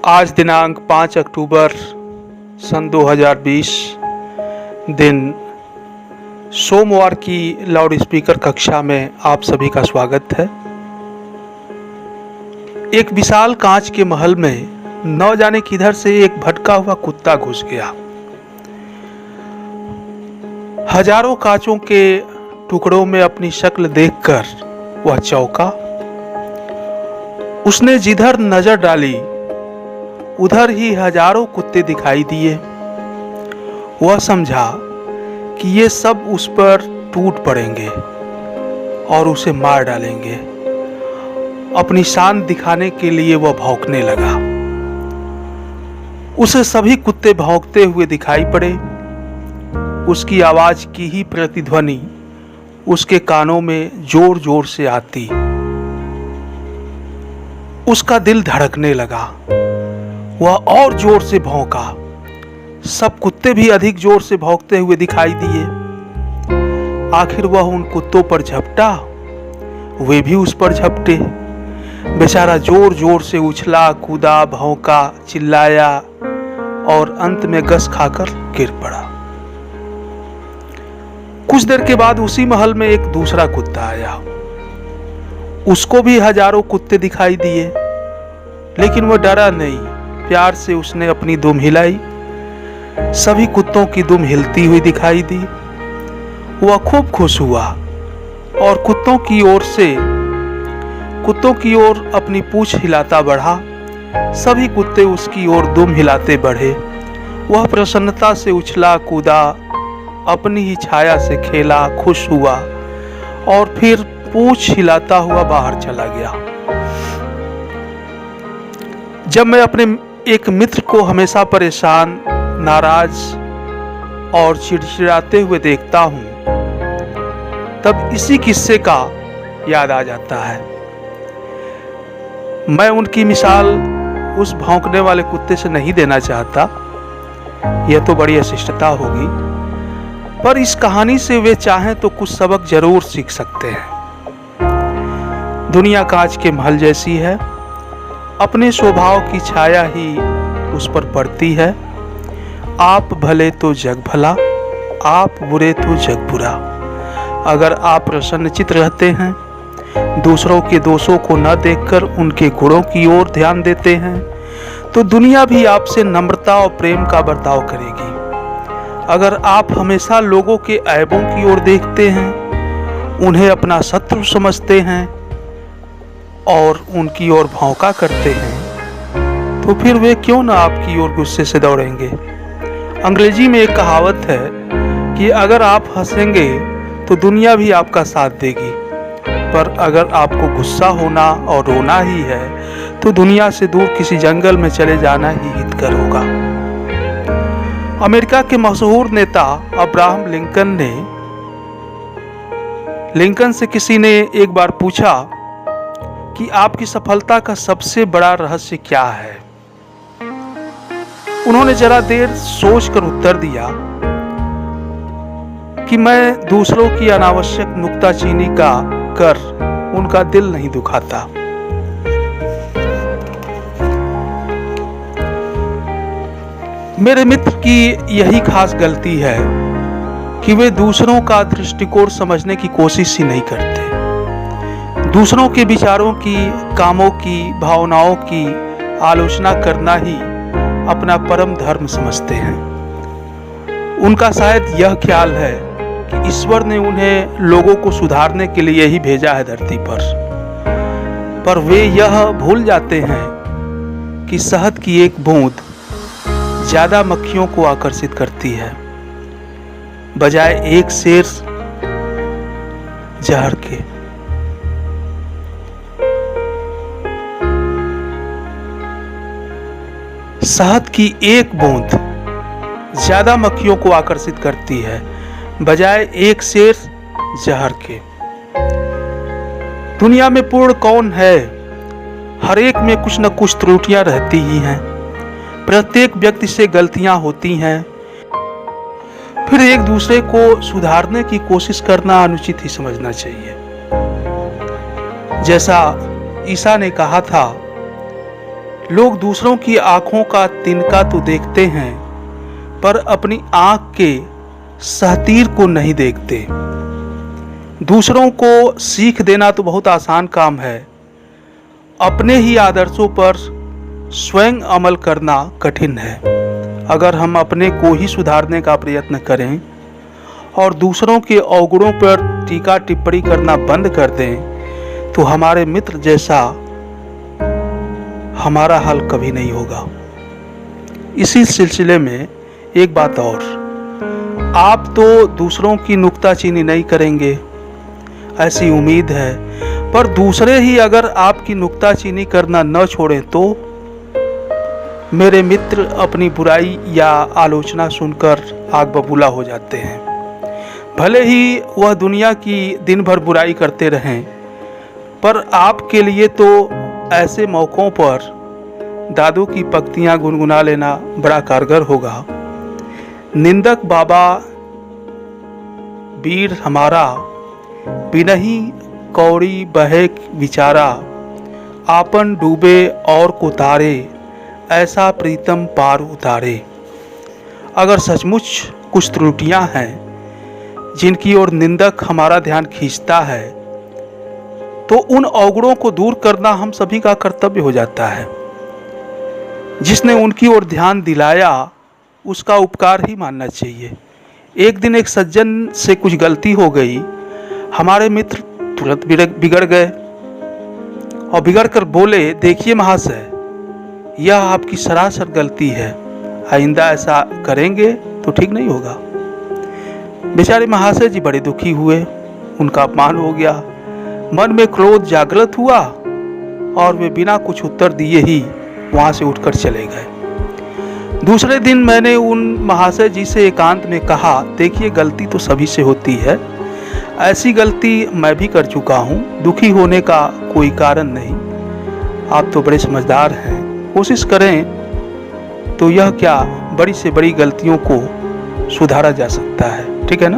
आज दिनांक 5 अक्टूबर सन 2020 दिन सोमवार की लाउड स्पीकर कक्षा में आप सभी का स्वागत है। एक विशाल कांच के महल में न जाने किधर से एक भटका हुआ कुत्ता घुस गया। हजारों कांचों के टुकड़ों में अपनी शक्ल देखकर वह चौंका। उसने जिधर नजर डाली उधर ही हजारों कुत्ते दिखाई दिए। वह समझा कि ये सब उस पर टूट पड़ेंगे और उसे मार डालेंगे। अपनी शान दिखाने के लिए वह भौंकने लगा। उसे सभी कुत्ते भौंकते हुए दिखाई पड़े। उसकी आवाज की ही प्रतिध्वनि उसके कानों में जोर जोर से आती। उसका दिल धड़कने लगा। वह और जोर से भौंका। सब कुत्ते भी अधिक जोर से भौंकते हुए दिखाई दिए। आखिर वह उन कुत्तों पर झपटा, वे भी उस पर झपटे। बेचारा जोर जोर से उछला, कूदा, भौंका, चिल्लाया और अंत में गस खाकर गिर पड़ा। कुछ देर के बाद उसी महल में एक दूसरा कुत्ता आया। उसको भी हजारों कुत्ते दिखाई दिए, लेकिन वह डरा नहीं। प्यार से उसने अपनी दुम हिलाई। सभी कुत्तों की दुम हिलती हुई दिखाई दी। वह खूब खुश हुआ और कुत्तों की ओर अपनी पूंछ हिलाता बढ़ा। सभी कुत्ते उसकी ओर दुम हिलाते बढ़े। वह प्रसन्नता से उछला, कूदा, अपनी ही छाया से खेला, खुश हुआ और फिर पूंछ हिलाता हुआ बाहर चला गया। जब मैं अपने एक मित्र को हमेशा परेशान, नाराज और चिड़चिड़ाते हुए देखता हूं, तब इसी किस्से का याद आ जाता है। मैं उनकी मिसाल उस भौंकने वाले कुत्ते से नहीं देना चाहता, यह तो बड़ी अशिष्टता होगी, पर इस कहानी से वे चाहें तो कुछ सबक जरूर सीख सकते हैं। दुनिया कांच के महल जैसी है। अपने स्वभाव की छाया ही उस पर पड़ती है। आप भले तो जग भला, आप बुरे तो जग बुरा। अगर आप प्रसन्नचित्त रहते हैं, दूसरों के दोषों को न देखकर उनके गुणों की ओर ध्यान देते हैं, तो दुनिया भी आपसे नम्रता और प्रेम का बर्ताव करेगी। अगर आप हमेशा लोगों के ऐबों की ओर देखते हैं, उन्हें अपना शत्रु समझते हैं और उनकी ओर भौंका करते हैं, तो फिर वे क्यों ना आपकी ओर गुस्से से दौड़ेंगे। अंग्रेजी में एक कहावत है कि अगर आप हंसेंगे तो दुनिया भी आपका साथ देगी, पर अगर आपको गुस्सा होना और रोना ही है तो दुनिया से दूर किसी जंगल में चले जाना ही हितकर होगा। अमेरिका के मशहूर नेता अब्राहम लिंकन से किसी ने एक बार पूछा कि आपकी सफलता का सबसे बड़ा रहस्य क्या है। उन्होंने जरा देर सोचकर उत्तर दिया कि मैं दूसरों की अनावश्यक नुक्ताचीनी का कर उनका दिल नहीं दुखाता। मेरे मित्र की यही खास गलती है कि वे दूसरों का दृष्टिकोण समझने की कोशिश ही नहीं करते। दूसरों के विचारों की, कामों की, भावनाओं की आलोचना करना ही अपना परम धर्म समझते हैं। उनका शायद यह ख्याल है कि ईश्वर ने उन्हें लोगों को सुधारने के लिए ही भेजा है धरती पर वे यह भूल जाते हैं कि शहद की एक बूंद ज्यादा मक्खियों को आकर्षित करती है, बजाय एक शेर जहर के। शहद की एक बूंद ज्यादा मक्खियों को आकर्षित करती है, बजाय एक शेर जहर के। दुनिया में पूर्ण कौन है? हर एक में कुछ न कुछ त्रुटियां रहती ही हैं। प्रत्येक व्यक्ति से गलतियां होती हैं। फिर एक दूसरे को सुधारने की कोशिश करना अनुचित ही समझना चाहिए। जैसा ईसा ने कहा था लोग दूसरों की आंखों का तिनका तो देखते हैं, पर अपनी आंख के सहतीर को नहीं देखते। दूसरों को सीख देना तो बहुत आसान काम है, अपने ही आदर्शों पर स्वयं अमल करना कठिन है। अगर हम अपने को ही सुधारने का प्रयत्न करें और दूसरों के अवगुणों पर टीका टिप्पणी करना बंद कर दें, तो हमारे मित्र जैसा हमारा हल कभी नहीं होगा। इसी सिलसिले में एक बात और, आप तो दूसरों की नुक्ताचीनी नहीं करेंगे ऐसी उम्मीद है, पर दूसरे ही अगर आपकी नुक्ताचीनी करना न छोड़ें तो मेरे मित्र अपनी बुराई या आलोचना सुनकर आग बबूला हो जाते हैं। भले ही वह दुनिया की दिन भर बुराई करते रहें, पर आपके लिए तो ऐसे मौक़ों पर दादू की पंक्तियाँ गुनगुना लेना बड़ा कारगर होगा। निंदक बाबा वीर हमारा, बिनही कौड़ी बहे विचारा, आपन डूबे और को तारे, ऐसा प्रीतम पार उतारे। अगर सचमुच कुछ त्रुटियां हैं जिनकी ओर निंदक हमारा ध्यान खींचता है, तो उन अवगुणों को दूर करना हम सभी का कर्तव्य हो जाता है। जिसने उनकी ओर ध्यान दिलाया उसका उपकार ही मानना चाहिए। एक दिन एक सज्जन से कुछ गलती हो गई, हमारे मित्र तुरंत बिगड़ गए और बिगड़ कर बोले, देखिए महाशय, यह आपकी सरासर गलती है, आइंदा ऐसा करेंगे तो ठीक नहीं होगा। बेचारे महाशय जी बड़े दुखी हुए, उनका अपमान हो गया, मन में क्रोध जागृत हुआ और वे बिना कुछ उत्तर दिए ही वहां से उठकर चले गए। दूसरे दिन मैंने उन महाशय जी से एकांत में कहा, देखिए गलती तो सभी से होती है, ऐसी गलती मैं भी कर चुका हूँ, दुखी होने का कोई कारण नहीं। आप तो बड़े समझदार हैं, कोशिश करें तो यह क्या बड़ी से बड़ी गलतियों को सुधारा जा सकता है, ठीक है ना।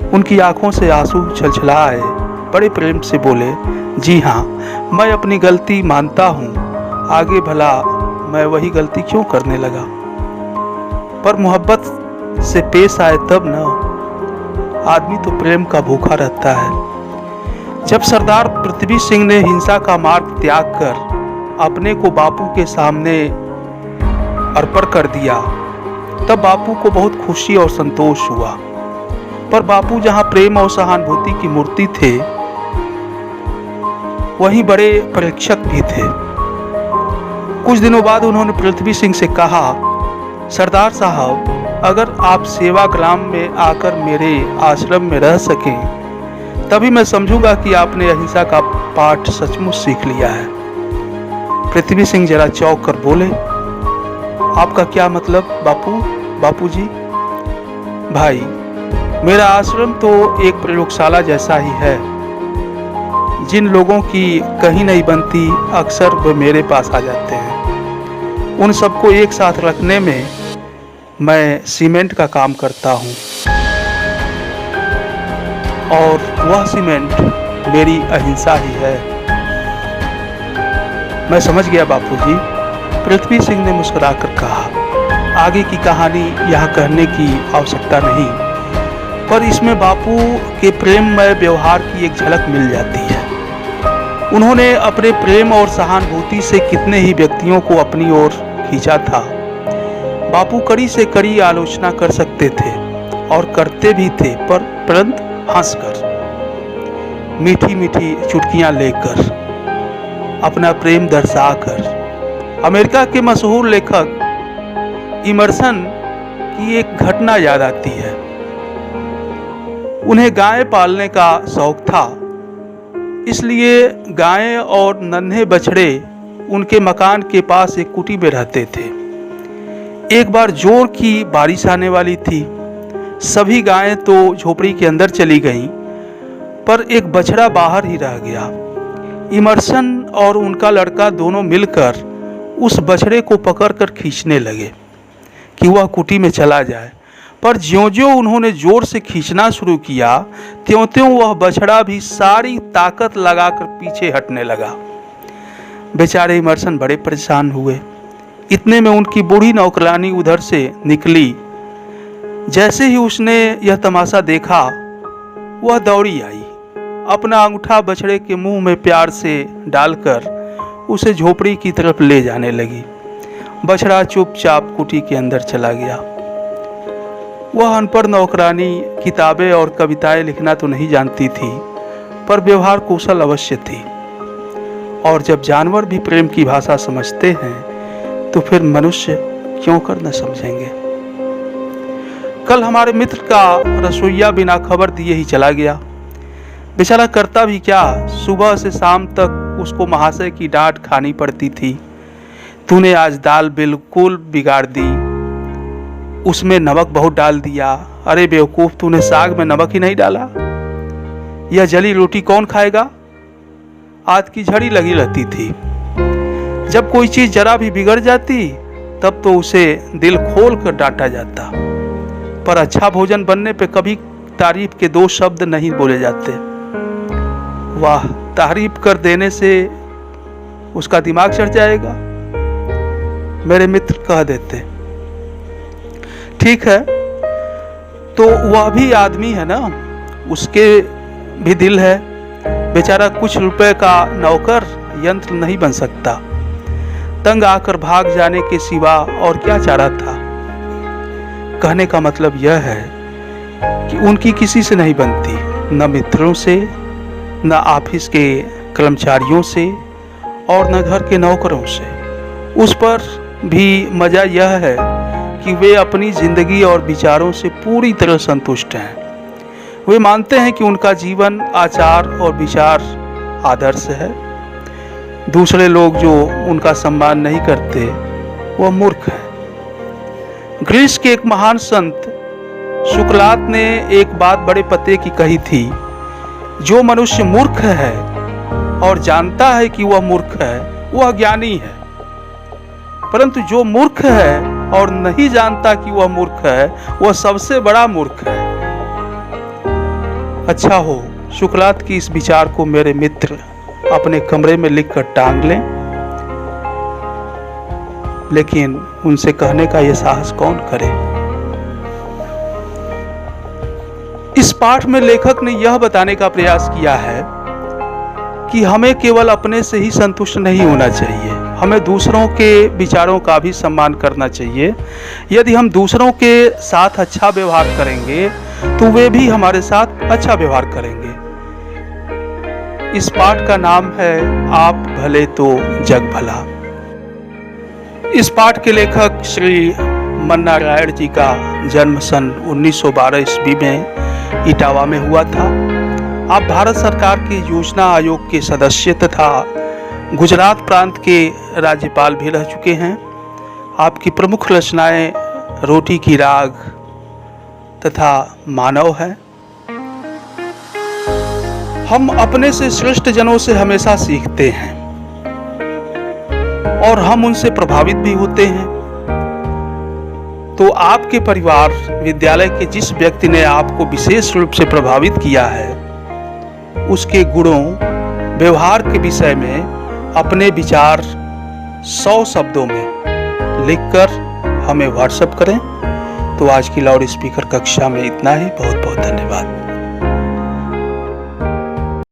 उनकी आंखों से आंसू छलछलाए, बड़े प्रेम से बोले, जी हाँ, मैं अपनी गलती मानता हूँ, आगे भला मैं वही गलती क्यों करने लगा। पर मोहब्बत से पेश आए तब न, आदमी तो प्रेम का भूखा रहता है। जब सरदार पृथ्वी सिंह ने हिंसा का मार्ग त्याग कर अपने को बापू के सामने अर्पण कर दिया, तब बापू को बहुत खुशी और संतोष हुआ। पर बापू जहां प्रेम और सहानुभूति की मूर्ति थे, वहीं बड़े परीक्षक भी थे। कुछ दिनों बाद उन्होंने पृथ्वी सिंह से कहा, सरदार साहब, अगर आप सेवाग्राम में आकर मेरे आश्रम में रह सकें, तभी मैं समझूंगा कि आपने अहिंसा का पाठ सचमुच सीख लिया है। पृथ्वी सिंह जरा चौंक कर बोले, आपका क्या मतलब बापूजी? भाई, मेरा आश्रम तो एक प्रयोगशाला जैसा ही है। जिन लोगों की कहीं नहीं बनती, अक्सर वे मेरे पास आ जाते हैं। उन सबको एक साथ रखने में मैं सीमेंट का काम करता हूँ, और वह सीमेंट मेरी अहिंसा ही है। मैं समझ गया बापूजी, पृथ्वी सिंह ने मुस्कुराकर कहा। आगे की कहानी यहाँ कहने की आवश्यकता नहीं, पर इसमें बापू के प्रेममय व्यवहार की एक झलक मिल जाती है। उन्होंने अपने प्रेम और सहानुभूति से कितने ही व्यक्तियों को अपनी ओर खींचा था। बापू कड़ी से कड़ी आलोचना कर सकते थे और करते भी थे, पर परंतु हंसकर, मीठी मीठी चुटकियां लेकर, अपना प्रेम दर्शाकर। अमेरिका के मशहूर लेखक इमर्सन की एक घटना याद आती है। उन्हें गाय पालने का शौक था, इसलिए गायें और नन्हे बछड़े उनके मकान के पास एक कुटी में रहते थे। एक बार जोर की बारिश आने वाली थी। सभी गायें तो झोपड़ी के अंदर चली गईं, पर एक बछड़ा बाहर ही रह गया। इमर्सन और उनका लड़का दोनों मिलकर उस बछड़े को पकड़कर खींचने लगे कि वह कुटी में चला जाए, पर ज्यों-ज्यों उन्होंने जोर से खींचना शुरू किया, त्यों-त्यों वह बछड़ा भी सारी ताकत लगाकर पीछे हटने लगा। बेचारे इमर्सन बड़े परेशान हुए। इतने में उनकी बूढ़ी नौकरानी उधर से निकली। जैसे ही उसने यह तमाशा देखा, वह दौड़ी आई, अपना अंगूठा बछड़े के मुंह में प्यार से डालकर उसे झोपड़ी की तरफ ले जाने लगी। बछड़ा चुपचाप कुटी के अंदर चला गया। वह अनपढ़ नौकरानी किताबें और कविताएं लिखना तो नहीं जानती थी, पर व्यवहार कुशल अवश्य थी। और जब जानवर भी प्रेम की भाषा समझते हैं तो फिर मनुष्य क्यों कर न समझेंगे। कल हमारे मित्र का रसोइया बिना खबर दिए ही चला गया। बेचारा करता भी क्या, सुबह से शाम तक उसको महाशय की डांट खानी पड़ती थी। तूने आज दाल बिल्कुल बिगाड़ दी, उसमें नमक बहुत डाल दिया। अरे बेवकूफ, तूने साग में नमक ही नहीं डाला। यह जली रोटी कौन खाएगा। आद की झड़ी लगी रहती थी। जब कोई चीज जरा भी बिगड़ जाती तब तो उसे दिल खोल कर डांटा जाता, पर अच्छा भोजन बनने पे कभी तारीफ के दो शब्द नहीं बोले जाते। वाह, तारीफ कर देने से उसका दिमाग चढ़ जाएगा, मेरे मित्र कह देते। ठीक है, तो वह भी आदमी है ना, उसके भी दिल है। बेचारा कुछ रुपए का नौकर यंत्र नहीं बन सकता। तंग आकर भाग जाने के सिवा और क्या चारा था। कहने का मतलब यह है कि उनकी किसी से नहीं बनती, न मित्रों से, न ऑफिस के कर्मचारियों से, और न घर के नौकरों से। उस पर भी मजा यह है कि वे अपनी जिंदगी और विचारों से पूरी तरह संतुष्ट हैं। वे मानते हैं कि उनका जीवन, आचार और विचार आदर्श है। दूसरे लोग जो उनका सम्मान नहीं करते वह मूर्ख है। ग्रीस के एक महान संत सुकरात ने एक बात बड़े पते की कही थी, जो मनुष्य मूर्ख है और जानता है कि वह मूर्ख है, वह ज्ञानी है। परंतु जो मूर्ख है और नहीं जानता कि वह मूर्ख है, वह सबसे बड़ा मूर्ख है। अच्छा हो सुकरात की इस विचार को मेरे मित्र अपने कमरे में लिखकर टांग लें, लेकिन उनसे कहने का यह साहस कौन करे। इस पाठ में लेखक ने यह बताने का प्रयास किया है कि हमें केवल अपने से ही संतुष्ट नहीं होना चाहिए, हमें दूसरों के विचारों का भी सम्मान करना चाहिए। यदि हम दूसरों के साथ अच्छा व्यवहार करेंगे तो वे भी हमारे साथ अच्छा व्यवहार करेंगे। इस पाठ का नाम है आप भले तो जग भला। इस पाठ के लेखक श्री मन्नारायण जी का जन्म सन 1912 ईस्वी में इटावा में हुआ था। आप भारत सरकार के योजना आयोग के सदस्य तथा गुजरात प्रांत के राज्यपाल भी रह चुके हैं। आपकी प्रमुख रचनाएं रोटी की राग तथा मानव है। हम अपने से श्रेष्ठ जनों से हमेशा सीखते हैं और हम उनसे प्रभावित भी होते हैं। तो आपके परिवार, विद्यालय के जिस व्यक्ति ने आपको विशेष रूप से प्रभावित किया है, उसके गुणों, व्यवहार के विषय में अपने विचार 100 शब्दों में लिखकर हमें व्हाट्सएप करें। तो आज की लाउड स्पीकर कक्षा में इतना ही। बहुत बहुत धन्यवाद।